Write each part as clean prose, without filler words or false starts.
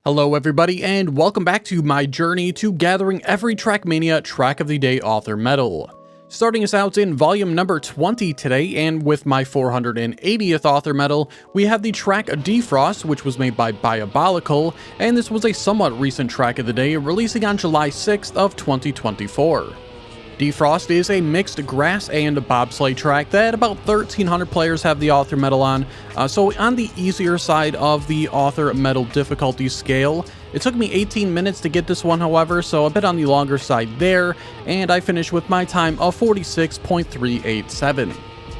Hello everybody, and welcome back to my journey to gathering every Trackmania Track of the Day author medal. Starting us out in volume number 20 today, and with my 480th author medal, we have the track Defrost, which was made by Diabolical, and this was a somewhat recent track of the day, releasing on July 6th of 2024. Defrost is a mixed grass and bobsleigh track that about 1,300 players have the author medal on, so on the easier side of the author medal difficulty scale. It took me 18 minutes to get this one, however, so a bit on the longer side there, and I finished with my time of 46.387.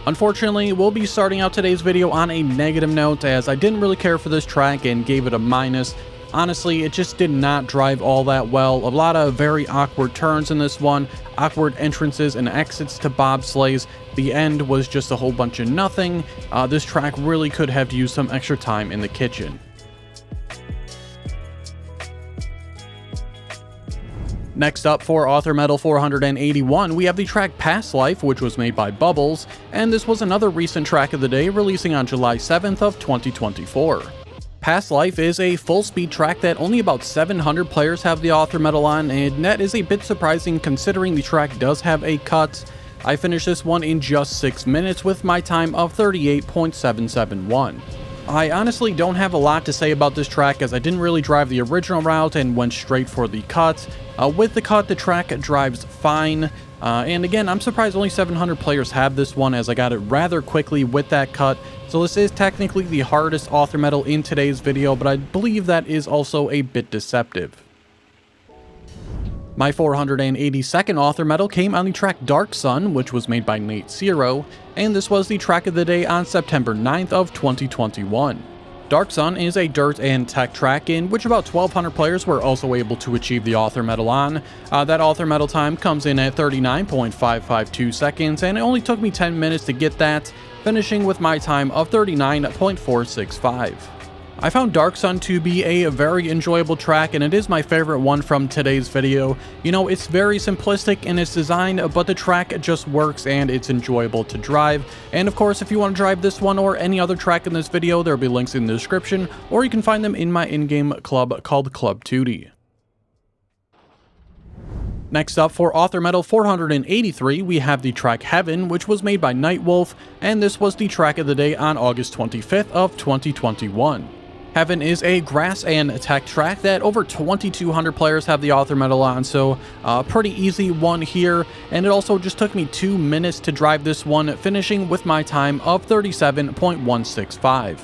Unfortunately, we'll be starting out today's video on a negative note, as I didn't really care for this track and gave it a minus. Honestly, it just did not drive all that well. A lot of very awkward turns in this one, awkward entrances and exits to bobsleighs. The end was just a whole bunch of nothing. This track really could have used some extra time in the kitchen. Next up for author medal 481, we have the track Pastlife, which was made by Bubbles, and this was another recent track of the day, releasing on July 7th of 2024. Pastlife is a full-speed track that only about 700 players have the author medal on, and that is a bit surprising considering the track does have a cut. I finished this one in just 6 minutes with my time of 38.771. I honestly don't have a lot to say about this track, as I didn't really drive the original route and went straight for the cut. With the cut, the track drives fine. And again, I'm surprised only 700 players have this one, as I got it rather quickly with that cut. So this is technically the hardest author medal in today's video, but I believe that is also a bit deceptive. My 482nd author medal came on the track Dark Sun, which was made by Nate Zero, and this was the track of the day on September 9th of 2021. Dark Sun is a dirt and tech track in which about 1,200 players were also able to achieve the author medal on. That author medal time comes in at 39.552 seconds, and it only took me 10 minutes to get that, finishing with my time of 39.465. I found Dark Sun to be a very enjoyable track, and it is my favorite one from today's video. You know, it's very simplistic in its design, but the track just works and it's enjoyable to drive. And of course, if you want to drive this one or any other track in this video, there will be links in the description, or you can find them in my in-game club called Club Teuty. Next up for author medal 483, we have the track Heaven, which was made by Nightwolf, and this was the track of the day on August 25th of 2021. Heaven is a grass and tech track that over 2,200 players have the author medal on, so pretty easy one here, and it also just took me 2 minutes to drive this one, finishing with my time of 37.165.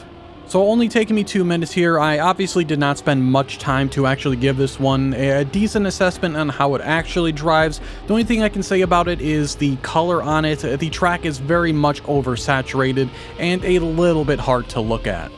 So only taking me 2 minutes here. I obviously did not spend much time to actually give this one a decent assessment on how it actually drives. The only thing I can say about it is the color on it. The track is very much oversaturated and a little bit hard to look at.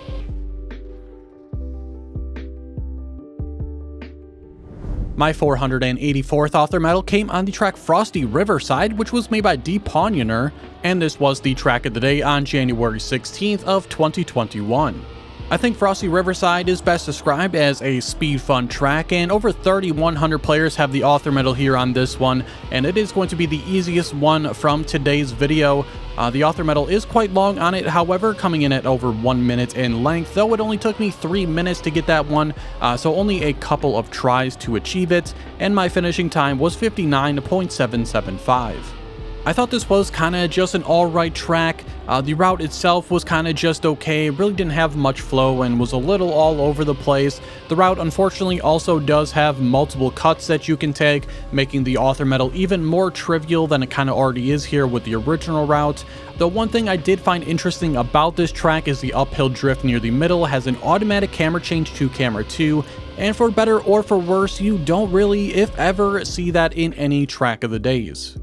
My 484th author medal came on the track Frosty Riverside, which was made by Defrost, and this was the track of the day on January 16th of 2021. I think Frosty Riverside is best described as a speed fun track, and over 3,100 players have the author medal here on this one, and it is going to be the easiest one from today's video. The author medal is quite long on it, however, coming in at over 1 minute in length, though it only took me 3 minutes to get that one, so only a couple of tries to achieve it, and my finishing time was 59.775. I thought this was kind of just an alright track. The route itself was kind of just okay, really didn't have much flow and was a little all over the place. The route unfortunately also does have multiple cuts that you can take, making the author medal even more trivial than it kind of already is here with the original route. The one thing I did find interesting about this track is the uphill drift near the middle has an automatic camera change to camera 2, and for better or for worse, you don't really, if ever, see that in any track of the days.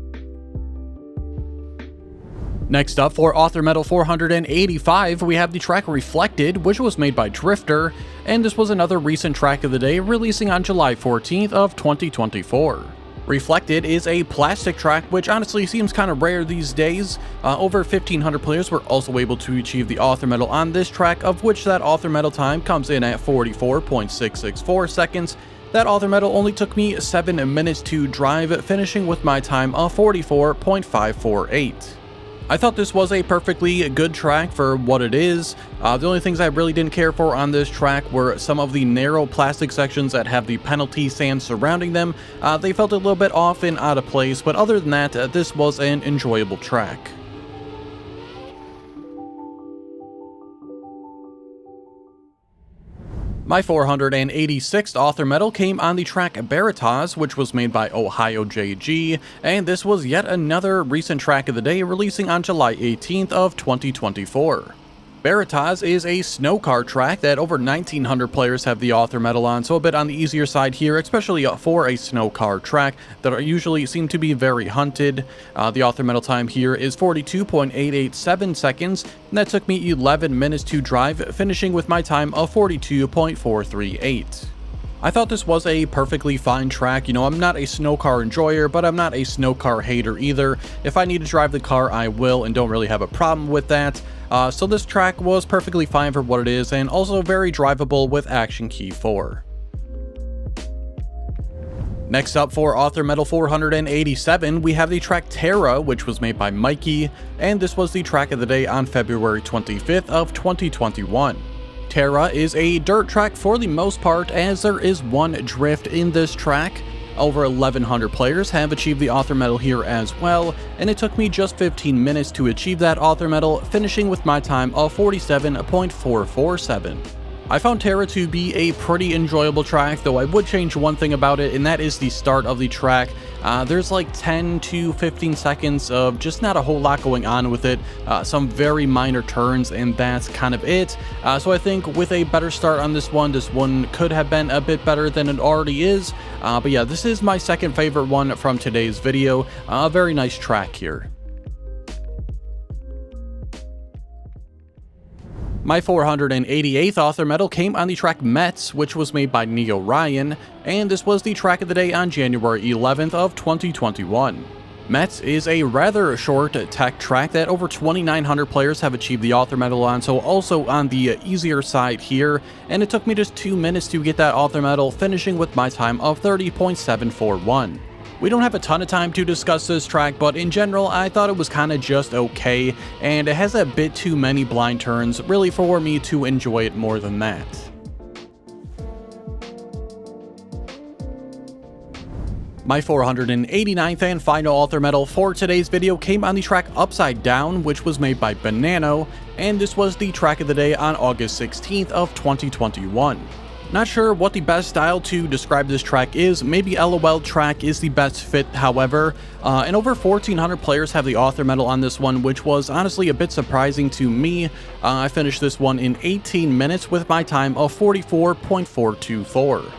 Next up for author medal 485, we have the track Reflected, which was made by Drifter, and this was another recent track of the day, releasing on July 14th of 2024. Reflected is a plastic track, which honestly seems kind of rare these days. Over 1,500 players were also able to achieve the author medal on this track, of which that author medal time comes in at 44.664 seconds. That author medal only took me 7 minutes to drive, finishing with my time of 44.548. I thought this was a perfectly good track for what it is. The only things I really didn't care for on this track were some of the narrow plastic sections that have the penalty sand surrounding them. They felt a little bit off and out of place, but other than that, this was an enjoyable track. My 486th author medal came on the track Beratoz, which was made by Ohio JG, and this was yet another recent track of the day, releasing on July 18th of 2024. Beratoz is a snow car track that over 1,900 players have the author medal on, so a bit on the easier side here, especially for a snow car track that usually seem to be very hunted. The author medal time here is 42.887 seconds, and that took me 11 minutes to drive, finishing with my time of 42.438. I thought this was a perfectly fine track. You know, I'm not a snow car enjoyer, but I'm not a snow car hater either. If I need to drive the car, I will, and don't really have a problem with that. So this track was perfectly fine for what it is, and also very drivable with Action Key 4. Next up for author medal 487, we have the track Terra, which was made by Mikey, and this was the track of the day on February 25th of 2021. Terra is a dirt track for the most part, as there is one drift in this track. Over 1,100 players have achieved the author medal here as well, and it took me just 15 minutes to achieve that author medal, finishing with my time of 47.447. I found Terra to be a pretty enjoyable track, though I would change one thing about it, and that is the start of the track. There's like 10 to 15 seconds of just not a whole lot going on with it, some very minor turns, and that's kind of it. So I think with a better start on this one could have been a bit better than it already is. But yeah, this is my second favorite one from today's video. A very nice track here. My 488th author medal came on the track Metz, which was made by Neo Ryan, and this was the track of the day on January 11th of 2021. Metz is a rather short tech track that over 2,900 players have achieved the author medal on, so also on the easier side here, and it took me just 2 minutes to get that author medal, finishing with my time of 30.741. We don't have a ton of time to discuss this track, but in general, I thought it was kind of just okay, and it has a bit too many blind turns, really, for me to enjoy it more than that. My 489th and final author medal for today's video came on the track UpsideDown, which was made by Banano, and this was the track of the day on August 16th of 2021. Not sure what the best style to describe this track is. Maybe LOL track is the best fit, however. And over 1,400 players have the author medal on this one, which was honestly a bit surprising to me. I finished this one in 18 minutes with my time of 44.424.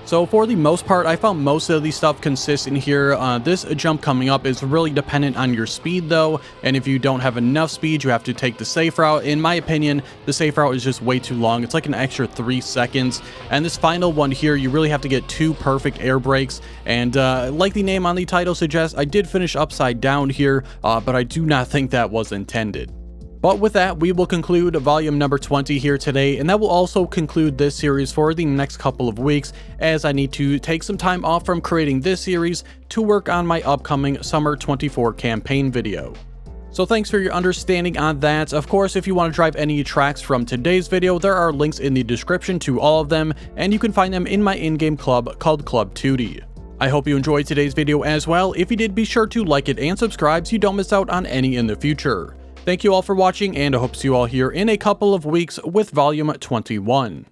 So for the most part, I found most of the stuff consistent here. This jump coming up is really dependent on your speed though, and if you don't have enough speed, you have to take the safe route. In my opinion, the safe route is just way too long. It's like an extra 3 seconds, and this final one here, you really have to get 2 perfect air brakes, and like the name on the title suggests, I did finish upside down here, but I do not think that was intended. But with that, we will conclude volume number 20 here today, and that will also conclude this series for the next couple of weeks, as I need to take some time off from creating this series to work on my upcoming Summer 24 campaign video. So thanks for your understanding on that. Of course, if you want to drive any tracks from today's video, there are links in the description to all of them, and you can find them in my in-game club called Club Teuty. I hope you enjoyed today's video as well. If you did, be sure to like it and subscribe so you don't miss out on any in the future. Thank you all for watching, and I hope to see you all here in a couple of weeks with volume 21.